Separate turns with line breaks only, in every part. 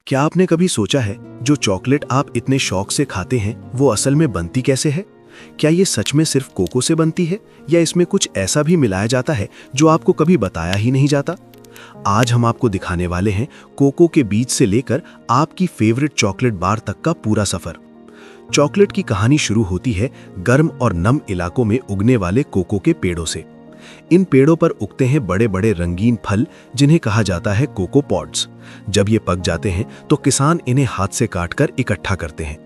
क्या आपने कभी सोचा है जो चॉकलेट आप इतने शौक से खाते हैं वो असल में बनती कैसे है? क्या ये सच में सिर्फ कोको से बनती है या इसमें कुछ ऐसा भी मिलाया जाता है जो आपको कभी बताया ही नहीं जाता? आज हम आपको दिखाने वाले हैं कोको के बीज से लेकर आपकी फेवरेट चॉकलेट बार तक का पूरा सफर। चॉकलेट की कहानी शुरू होती है गर्म और नम इलाकों में उगने वाले कोको के पेड़ों से। इन पेड़ों पर उगते हैं बड़े बड़े रंगीन फल जिन्हें कहा जाता है कोको पॉड्स। जब ये पक जाते हैं तो किसान इन्हें हाथ से काटकर इकट्ठा करते हैं।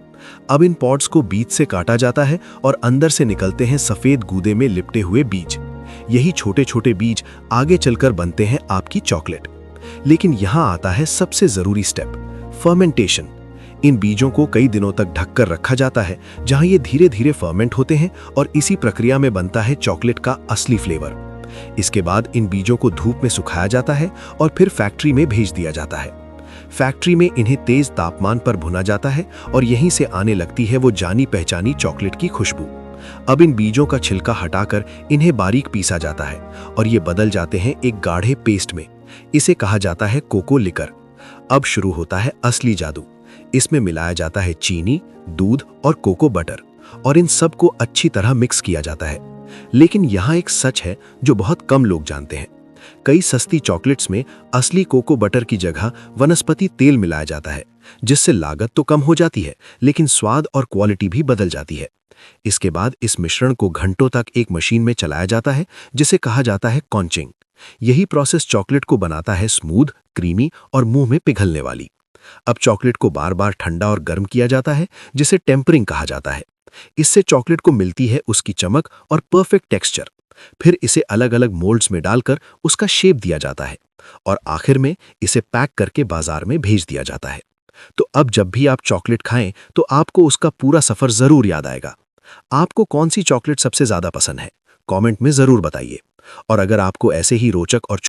अब इन पॉड्स को बीज से काटा जाता है और अंदर से निकलते हैं सफेद गूदे में लिपटे हुए बीज। यही छोटे छोटे बीज आगे चलकर बनते हैं आपकी चॉकलेट। लेकिन यहां आता है सबसे जरूरी स्टेप, फर्मेंटेशन। इन बीजों को कई दिनों तक ढककर रखा जाता है जहां ये धीरे धीरे फर्मेंट होते हैं और इसी प्रक्रिया में बनता है चॉकलेट का असली फ्लेवर। इसके बाद इन बीजों को धूप में सुखाया जाता है और फिर फैक्ट्री में भेज दिया जाता है। फैक्ट्री में इन्हें तेज तापमान पर भुना जाता है और यहीं से आने लगती है वो जानी पहचानी चॉकलेट की खुशबू। अब इन बीजों का छिलका हटाकर इन्हें बारीक पीसा जाता है और ये बदल जाते हैं एक गाढ़े पेस्ट में। इसे कहा जाता है कोको लिकर। अब शुरू होता है असली जादू। इसमें मिलाया जाता है चीनी, दूध और कोको बटर और इन सब को अच्छी तरह मिक्स किया जाता है। लेकिन यहाँ एक सच है जो बहुत कम लोग जानते हैं। कई सस्ती चॉकलेट्स में असली कोको बटर की जगह वनस्पति तेल मिलाया जाता है, जिससे लागत तो कम हो जाती है लेकिन स्वाद और क्वालिटी भी बदल जाती है। इसके बाद इस मिश्रण को घंटों तक एक मशीन में चलाया जाता है जिसे कहा जाता है कॉन्चिंग। यही प्रोसेस चॉकलेट को बनाता है स्मूथ, क्रीमी और मुंह में पिघलने वाली। अब चॉकलेट को बार बार ठंडा और गर्म किया जाता है जिसे टेम्परिंग कहा जाता है। इससे चॉकलेट को मिलती है उसकी चमक और परफेक्ट टेक्सचर। फिर इसे अलग अलग मोल्ड्स में डालकर उसका शेप दिया जाता है और आखिर में इसे पैक करके बाजार में भेज दिया जाता है। तो अब जब भी आप चॉकलेट खाएं तो आपको उसका पूरा सफर जरूर याद आएगा। आपको कौन सी चॉकलेट सबसे ज्यादा पसंद है? कमेंट में जरूर बताइए। और अगर आपको ऐसे ही रोचक और